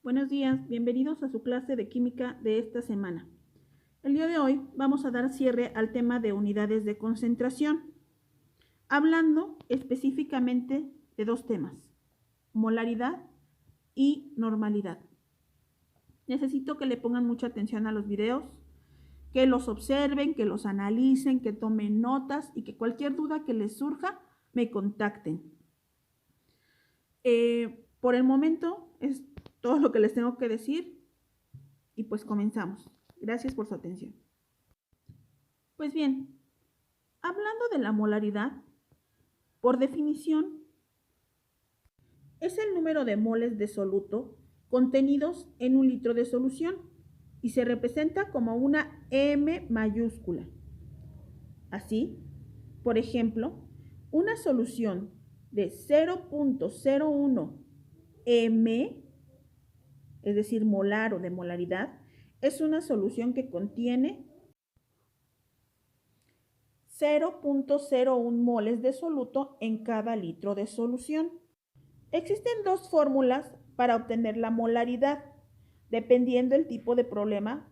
Buenos días, bienvenidos a su clase de química de esta semana. El día de hoy vamos a dar cierre al tema de unidades de concentración, hablando específicamente de dos temas, molaridad y normalidad. Necesito que le pongan mucha atención a los videos, que los observen, que los analicen, que tomen notas y que cualquier duda que les surja me contacten. Por el momento es todo lo que les tengo que decir y pues comenzamos. Gracias por su atención. Pues bien, hablando de la molaridad, por definición, es el número de moles de soluto contenidos en un litro de solución y se representa como una M mayúscula. Así, por ejemplo, una solución de 0.01 M, es decir, molar o de molaridad, es una solución que contiene 0.01 moles de soluto en cada litro de solución. Existen dos fórmulas para obtener la molaridad. Dependiendo del tipo de problema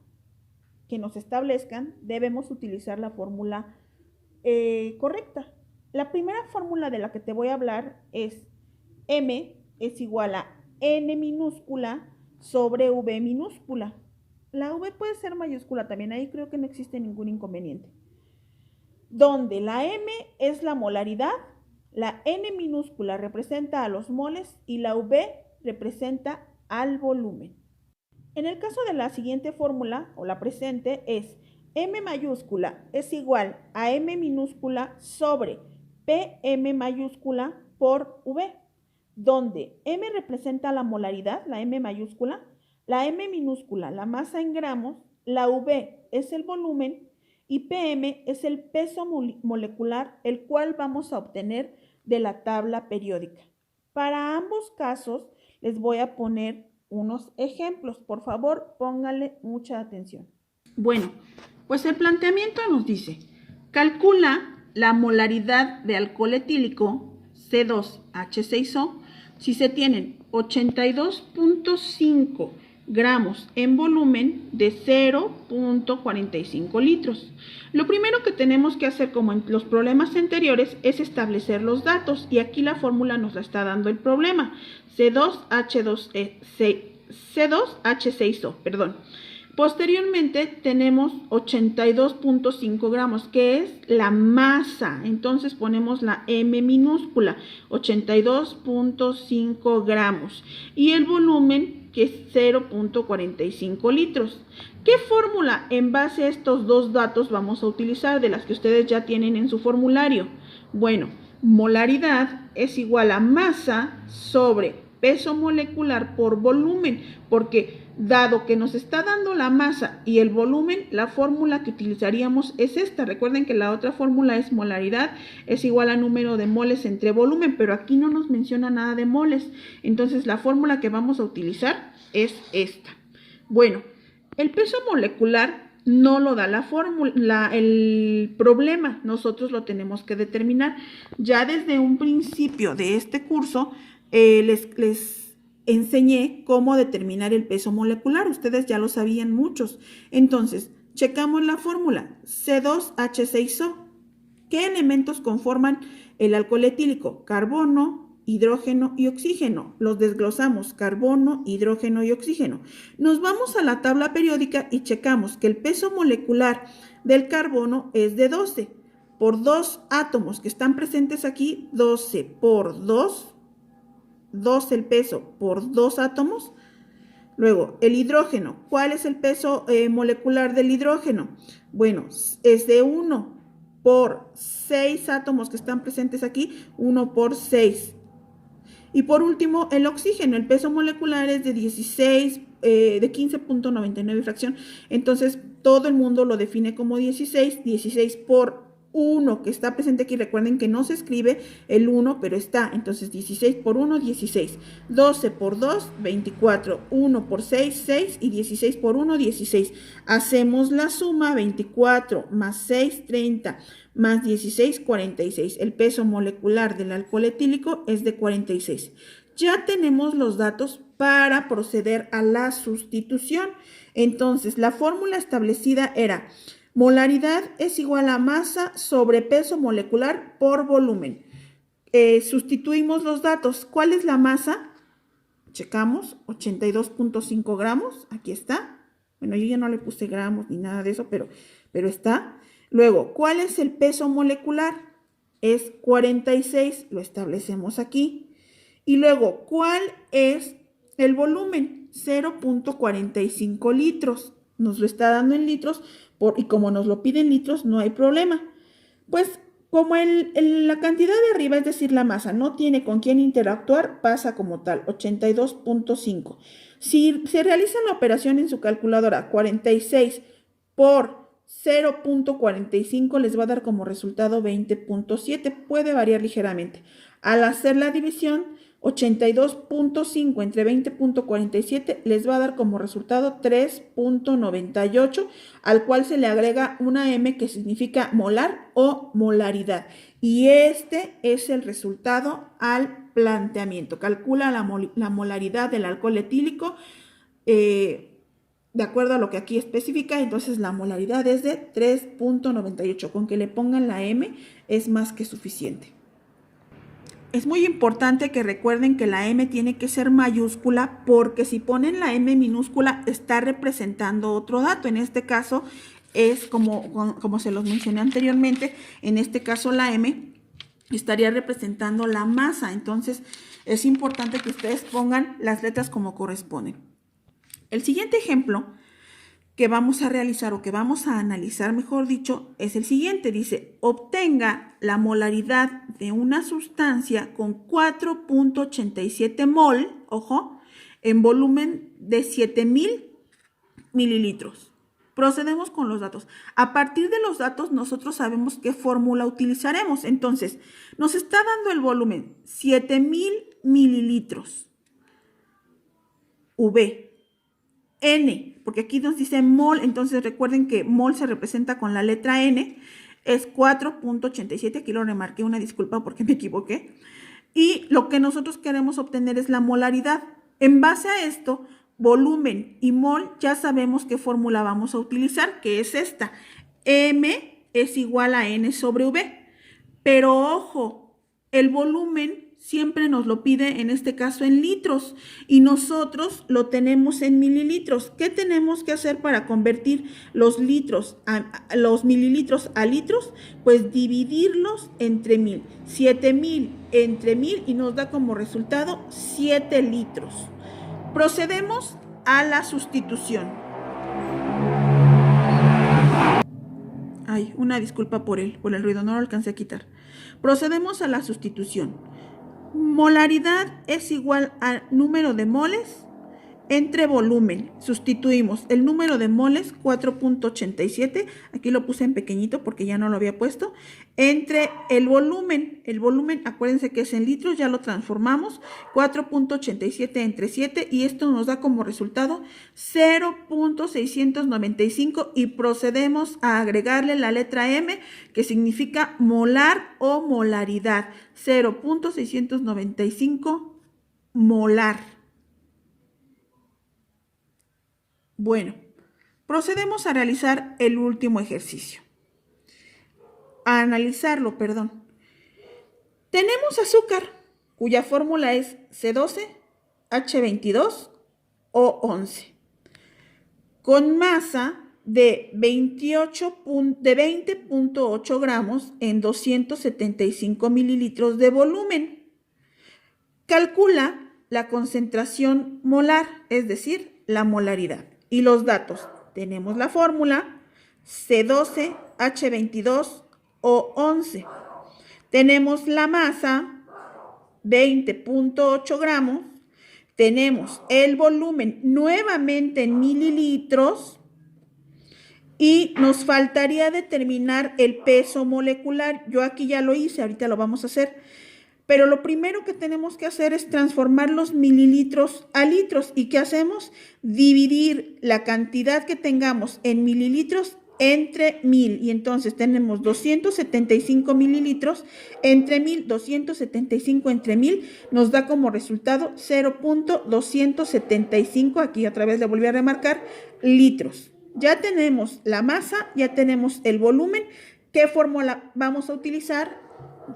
que nos establezcan, debemos utilizar la fórmula correcta. La primera fórmula de la que te voy a hablar es M es igual a N minúscula sobre V minúscula. La V puede ser mayúscula también, ahí creo que no existe ningún inconveniente. Donde la M es la molaridad, la N minúscula representa a los moles y la V representa al volumen. En el caso de la siguiente fórmula, o la presente, es M mayúscula es igual a M minúscula sobre PM mayúscula por V, donde M representa la molaridad, la M mayúscula, la M minúscula, la masa en gramos, la V es el volumen y PM es el peso molecular, el cual vamos a obtener de la tabla periódica. Para ambos casos les voy a poner unos ejemplos. Por favor, pónganle mucha atención. Bueno, pues el planteamiento nos dice, calcula la molaridad de alcohol etílico C2H6O si se tienen 82.5 gramos en volumen de 0.45 litros. Lo primero que tenemos que hacer, como en los problemas anteriores, es establecer los datos y aquí la fórmula nos la está dando el problema. C2H6O, perdón. Posteriormente tenemos 82.5 gramos, que es la masa. Entonces ponemos la M minúscula, 82.5 gramos. Y el volumen, que es 0.45 litros. ¿Qué fórmula en base a estos dos datos vamos a utilizar de las que ustedes ya tienen en su formulario? Bueno, molaridad es igual a masa sobre peso molecular por volumen, porque dado que nos está dando la masa y el volumen, la fórmula que utilizaríamos es esta. Recuerden que la otra fórmula es molaridad, es igual a número de moles entre volumen, pero aquí no nos menciona nada de moles. Entonces la fórmula que vamos a utilizar es esta. Bueno, el peso molecular no lo da la fórmula, el problema, nosotros lo tenemos que determinar. Ya desde un principio de este curso les enseñé cómo determinar el peso molecular. Ustedes ya lo sabían muchos. Entonces, checamos la fórmula C2H6O. ¿Qué elementos conforman el alcohol etílico? Carbono, hidrógeno y oxígeno. Los desglosamos, carbono, hidrógeno y oxígeno. Nos vamos a la tabla periódica y checamos que el peso molecular del carbono es de 12. Por dos átomos que están presentes aquí, 12 por 2, 2 el peso por 2 átomos. Luego, el hidrógeno. ¿Cuál es el peso molecular del hidrógeno? Bueno, es de 1 por 6 átomos que están presentes aquí, 1 por 6. Y por último, el oxígeno. El peso molecular es de 16, de 15.99 fracción. Entonces, todo el mundo lo define como 16. 16 por 1 que está presente aquí, recuerden que no se escribe el 1, pero está, entonces 16 por 1, 16, 12 por 2, 24, 1 por 6, 6 y 16 por 1, 16. Hacemos la suma, 24 más 6, 30, más 16, 46. El peso molecular del alcohol etílico es de 46. Ya tenemos los datos para proceder a la sustitución. Entonces, la fórmula establecida era molaridad es igual a masa sobre peso molecular por volumen. Sustituimos los datos. ¿Cuál es la masa? Checamos, 82.5 gramos, aquí está. Bueno, yo ya no le puse gramos ni nada de eso, pero está. Luego, ¿cuál es el peso molecular? Es 46, lo establecemos aquí. Y luego, ¿cuál es el volumen? 0.45 litros. Nos lo está dando en litros y como nos lo pide en litros, no hay problema. Pues como la cantidad de arriba, es decir, la masa, no tiene con quién interactuar, pasa como tal, 82.5. Si se realiza la operación en su calculadora, 46 por 0.45 les va a dar como resultado 20.7, puede variar ligeramente. Al hacer la división, 82.5 entre 20.47 les va a dar como resultado 3.98, al cual se le agrega una M que significa molar o molaridad. Y este es el resultado al planteamiento. Calcula la molaridad del alcohol etílico de acuerdo a lo que aquí especifica. Entonces la molaridad es de 3.98. Con que le pongan la M es más que suficiente. Es muy importante que recuerden que la M tiene que ser mayúscula, porque si ponen la M minúscula está representando otro dato. En este caso es como se los mencioné anteriormente, en este caso la M estaría representando la masa. Entonces es importante que ustedes pongan las letras como corresponden. El siguiente ejemplo que vamos a realizar o que vamos a analizar, mejor dicho, es el siguiente. Dice, obtenga la molaridad de una sustancia con 4.87 mol, ojo, en volumen de 7,000 mililitros. Procedemos con los datos. A partir de los datos, nosotros sabemos qué fórmula utilizaremos. Entonces, nos está dando el volumen 7,000 mililitros. V. N, porque aquí nos dice mol, entonces recuerden que mol se representa con la letra N, es 4.87, aquí lo remarqué, una disculpa porque me equivoqué. Y lo que nosotros queremos obtener es la molaridad. En base a esto, volumen y mol, ya sabemos qué fórmula vamos a utilizar, que es esta. M es igual a N sobre V. Pero ojo, el volumen siempre nos lo pide, en este caso, en litros, y nosotros lo tenemos en mililitros. ¿Qué tenemos que hacer para convertir los mililitros a litros? Pues dividirlos entre 1000. 7,000 entre 1000 y nos da como resultado 7 litros. Procedemos a la sustitución. Ay, una disculpa por el ruido, no lo alcancé a quitar. Procedemos a la sustitución. Molaridad es igual al número de moles entre volumen. Sustituimos el número de moles, 4.87, aquí lo puse en pequeñito porque ya no lo había puesto, entre el volumen. El volumen, acuérdense que es en litros, ya lo transformamos, 4.87 entre 7, y esto nos da como resultado 0.695, y procedemos a agregarle la letra M, que significa molar o molaridad. 0.695 molar. Bueno, procedemos a realizar el último ejercicio. A analizarlo, perdón. Tenemos azúcar, cuya fórmula es C12H22O11, con masa de 20.8 gramos en 275 mililitros de volumen. Calcula la concentración molar, es decir, la molaridad. Y los datos, tenemos la fórmula C12H22O11. Tenemos la masa, 20.8 gramos. Tenemos el volumen nuevamente en mililitros. Y nos faltaría determinar el peso molecular. Yo aquí ya lo hice, ahorita lo vamos a hacer. Pero lo primero que tenemos que hacer es transformar los mililitros a litros. ¿Y qué hacemos? Dividir la cantidad que tengamos en mililitros entre 1000. Y entonces tenemos 275 mililitros entre 1000, 275 entre 1000 nos da como resultado 0.275, aquí otra vez le volví a remarcar, litros. Ya tenemos la masa, ya tenemos el volumen. ¿Qué fórmula vamos a utilizar?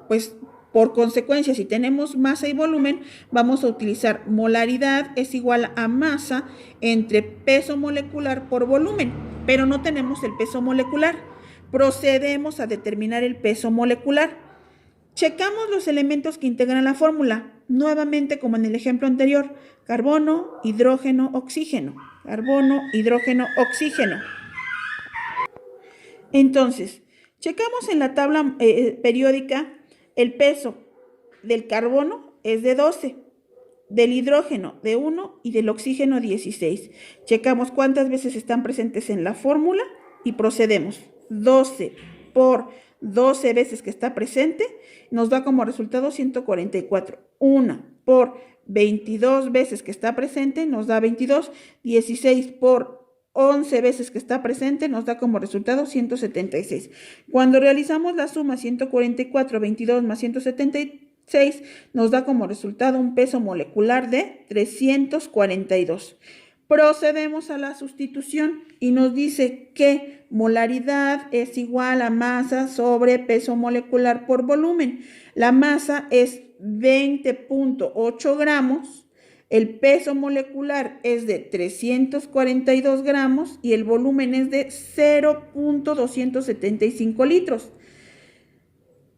Pues por consecuencia, si tenemos masa y volumen, vamos a utilizar molaridad es igual a masa entre peso molecular por volumen, pero no tenemos el peso molecular. Procedemos a determinar el peso molecular. Checamos los elementos que integran la fórmula. Nuevamente, como en el ejemplo anterior, carbono, hidrógeno, oxígeno. Carbono, hidrógeno, oxígeno. Entonces, checamos en la tabla periódica. El peso del carbono es de 12, del hidrógeno de 1 y del oxígeno 16. Checamos cuántas veces están presentes en la fórmula y procedemos. 12 por 12 veces que está presente nos da como resultado 144. 1 por 22 veces que está presente nos da 22. 16 por 11 veces que está presente nos da como resultado 176. Cuando realizamos la suma 144, 22 más 176 nos da como resultado un peso molecular de 342. Procedemos a la sustitución y nos dice que molaridad es igual a masa sobre peso molecular por volumen. La masa es 20.8 gramos. El peso molecular es de 342 gramos y el volumen es de 0.275 litros.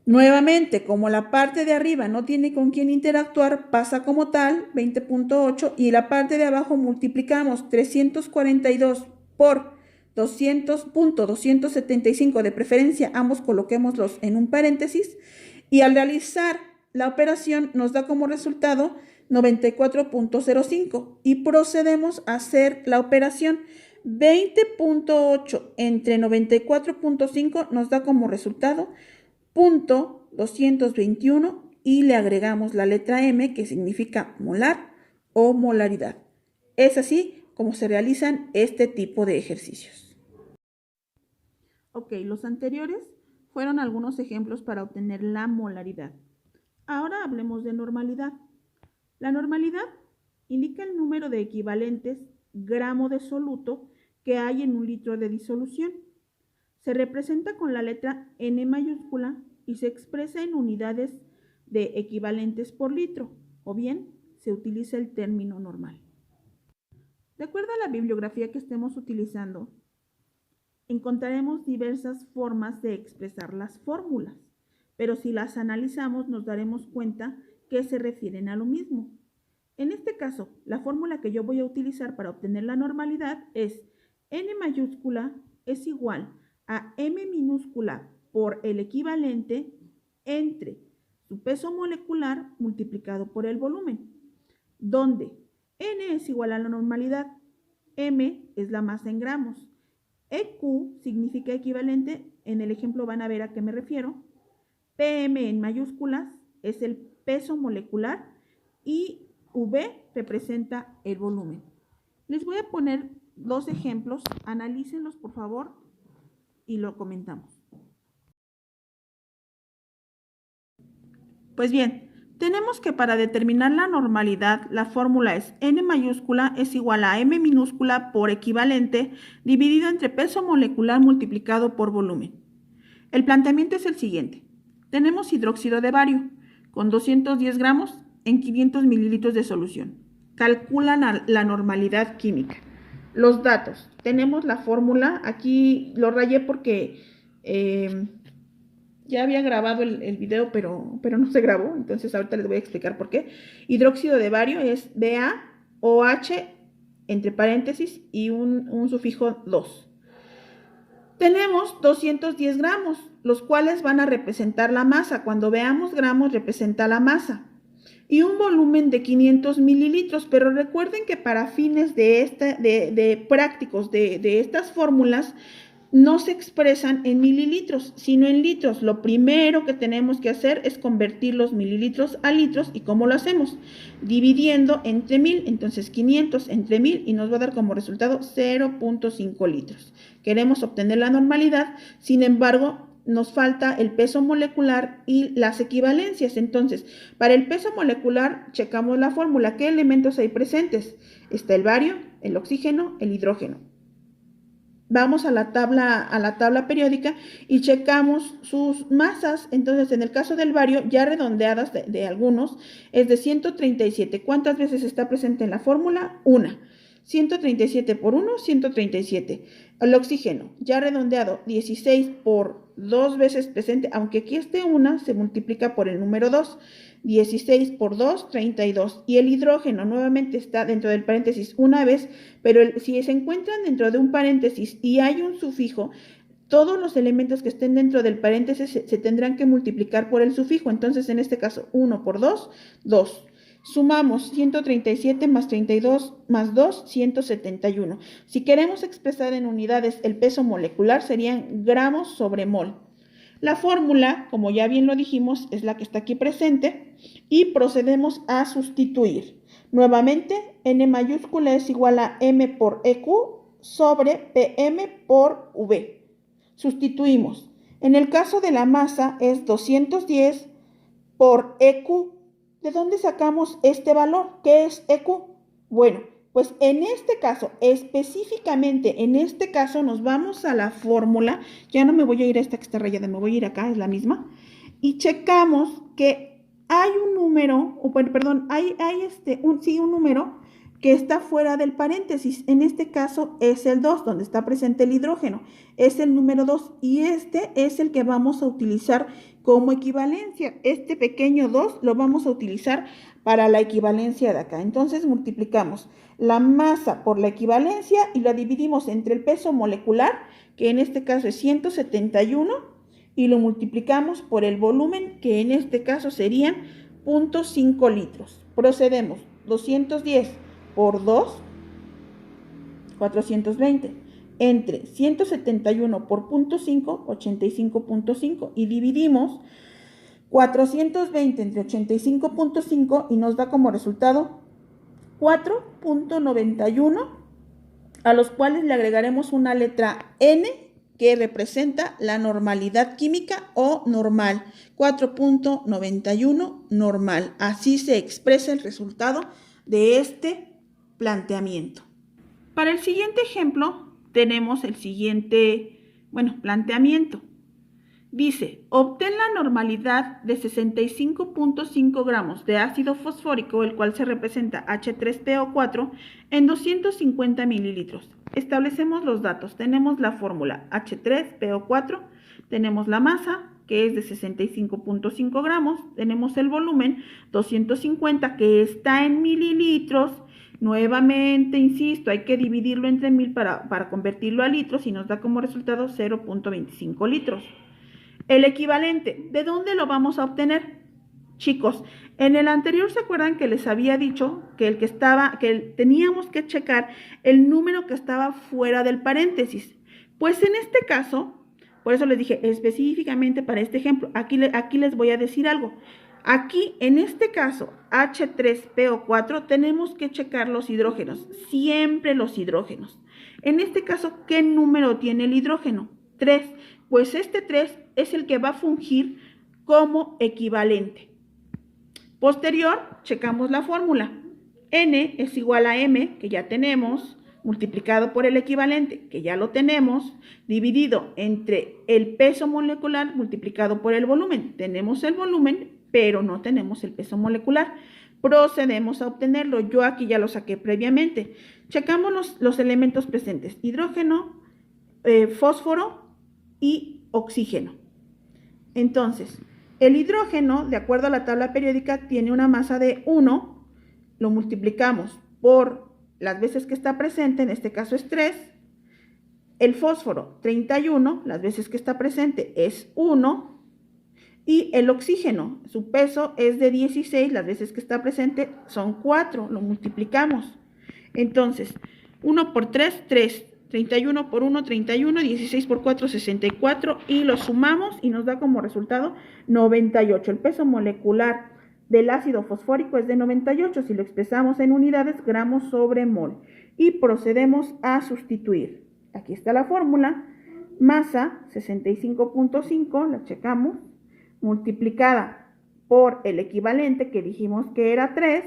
Nuevamente, como la parte de arriba no tiene con quién interactuar, pasa como tal, 20.8, y la parte de abajo multiplicamos 342 por 200.275, de preferencia ambos coloquémoslos en un paréntesis, y al realizar la operación nos da como resultado 94.05 y procedemos a hacer la operación. 20.8 entre 94.5 nos da como resultado 0.221 y le agregamos la letra M, que significa molar o molaridad. Es así como se realizan este tipo de ejercicios. Ok, los anteriores fueron algunos ejemplos para obtener la molaridad. Ahora hablemos de normalidad. La normalidad indica el número de equivalentes gramo de soluto que hay en un litro de disolución. Se representa con la letra N mayúscula y se expresa en unidades de equivalentes por litro, o bien se utiliza el término normal. De acuerdo a la bibliografía que estemos utilizando, encontraremos diversas formas de expresar las fórmulas, pero si las analizamos nos daremos cuenta que se refieren a lo mismo. En este caso, la fórmula que yo voy a utilizar para obtener la normalidad es N mayúscula es igual a M minúscula por el equivalente entre su peso molecular multiplicado por el volumen, donde N es igual a la normalidad, M es la masa en gramos, EQ significa equivalente, en el ejemplo van a ver a qué me refiero, PM en mayúsculas es el peso molecular y V representa el volumen. Les voy a poner dos ejemplos, analícenlos por favor y lo comentamos. Pues bien, tenemos que para determinar la normalidad, la fórmula es N mayúscula es igual a M minúscula por equivalente dividido entre peso molecular multiplicado por volumen. El planteamiento es el siguiente. Tenemos hidróxido de bario con 210 gramos en 500 mililitros de solución. Calculan la normalidad química. Los datos. Tenemos la fórmula. Aquí lo rayé porque ya había grabado el video, pero no se grabó. Entonces ahorita les voy a explicar por qué. Hidróxido de bario es BaOH entre paréntesis y un sufijo 2. Tenemos 210 gramos, los cuales van a representar la masa. Cuando veamos gramos, representa la masa. Y un volumen de 500 mililitros. Pero recuerden que para fines prácticos de estas fórmulas, no se expresan en mililitros, sino en litros. Lo primero que tenemos que hacer es convertir los mililitros a litros. ¿Y cómo lo hacemos? Dividiendo entre 1000, entonces 500 entre 1000 y nos va a dar como resultado 0.5 litros. Queremos obtener la normalidad, sin embargo, nos falta el peso molecular y las equivalencias. Entonces, para el peso molecular, checamos la fórmula. ¿Qué elementos hay presentes? Está el bario, el oxígeno, el hidrógeno. Vamos a la tabla periódica y checamos sus masas. Entonces, en el caso del bario, ya redondeadas de algunos, es de 137. ¿Cuántas veces está presente en la fórmula? Una. 137 por 1, 137. El oxígeno, ya redondeado, 16 por 2 veces presente, aunque aquí esté una, se multiplica por el número 2. 16 por 2, 32. Y el hidrógeno nuevamente está dentro del paréntesis una vez, pero si se encuentran dentro de un paréntesis y hay un sufijo, todos los elementos que estén dentro del paréntesis se tendrán que multiplicar por el sufijo. Entonces, en este caso, 1 por 2, 2. Sumamos 137 más 32 más 2, 171. Si queremos expresar en unidades el peso molecular, serían gramos sobre mol. La fórmula, como ya bien lo dijimos, es la que está aquí presente y procedemos a sustituir. Nuevamente, N mayúscula es igual a M por EQ sobre PM por V. Sustituimos. En el caso de la masa es 210 por EQ. ¿De dónde sacamos este valor? ¿Qué es EQ? Bueno, pues en este caso, específicamente en este caso, nos vamos a la fórmula. Ya no me voy a ir a esta que está rayada, me voy a ir acá, es la misma. Y checamos que hay un número, hay un número que está fuera del paréntesis. En este caso es el 2, donde está presente el hidrógeno. Es el número 2 y este es el que vamos a utilizar como equivalencia. Este pequeño 2 lo vamos a utilizar para la equivalencia de acá. Entonces multiplicamos la masa por la equivalencia y la dividimos entre el peso molecular, que en este caso es 171, y lo multiplicamos por el volumen, que en este caso serían 0.5 litros. Procedemos. 210 por 2, 420. Entre 171 por 0.5, 85.5. Y dividimos 420 entre 85.5 y nos da como resultado 4.91, a los cuales le agregaremos una letra N que representa la normalidad química o normal. 4.91 normal. Así se expresa el resultado de este planteamiento. Para el siguiente ejemplo tenemos el siguiente, planteamiento. Dice, obtén la normalidad de 65.5 gramos de ácido fosfórico, el cual se representa H3PO4, en 250 mililitros. Establecemos los datos. Tenemos la fórmula H3PO4, tenemos la masa, que es de 65.5 gramos, tenemos el volumen 250, que está en mililitros. Nuevamente, insisto, hay que dividirlo entre 1000 para convertirlo a litros y nos da como resultado 0.25 litros. El equivalente, ¿de dónde lo vamos a obtener? Chicos, en el anterior se acuerdan que les había dicho que teníamos que checar el número que estaba fuera del paréntesis. Pues en este caso, por eso les dije específicamente para este ejemplo, aquí les voy a decir algo. Aquí, en este caso, H3PO4, tenemos que checar los hidrógenos, siempre los hidrógenos. En este caso, ¿qué número tiene el hidrógeno? 3. Pues este 3 es el que va a fungir como equivalente. Posterior, checamos la fórmula. N es igual a M, que ya tenemos, multiplicado por el equivalente, que ya lo tenemos, dividido entre el peso molecular multiplicado por el volumen. Tenemos el volumen, pero no tenemos el peso molecular. Procedemos a obtenerlo. Yo aquí ya lo saqué previamente. Checamos los elementos presentes. Hidrógeno, fósforo y oxígeno. Entonces, el hidrógeno, de acuerdo a la tabla periódica, tiene una masa de 1. Lo multiplicamos por las veces que está presente, en este caso es 3. El fósforo, 31, las veces que está presente es 1. Y el oxígeno, su peso es de 16, las veces que está presente son 4. Lo multiplicamos. Entonces, 1 por 3, 3. 31 por 1, 31, 16 por 4, 64 y lo sumamos y nos da como resultado 98. El peso molecular del ácido fosfórico es de 98, si lo expresamos en unidades, gramos sobre mol. Y procedemos a sustituir. Aquí está la fórmula, masa 65.5, la checamos, multiplicada por el equivalente que dijimos que era 3,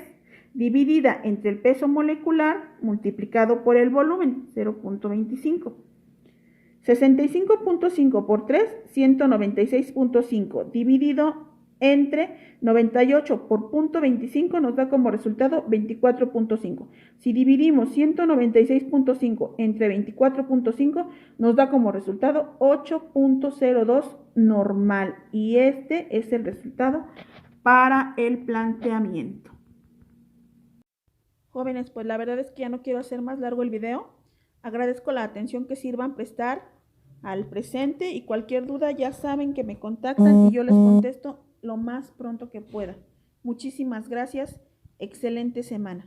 dividida entre el peso molecular multiplicado por el volumen, 0.25. 65.5 por 3, 196.5, dividido entre 98 por 0.25 nos da como resultado 24.5. Si dividimos 196.5 entre 24.5 nos da como resultado 8.02 normal. Y este es el resultado para el planteamiento. Jóvenes, pues la verdad es que ya no quiero hacer más largo el video. Agradezco la atención que sirvan prestar al presente y cualquier duda ya saben que me contactan y yo les contesto lo más pronto que pueda. Muchísimas gracias. Excelente semana.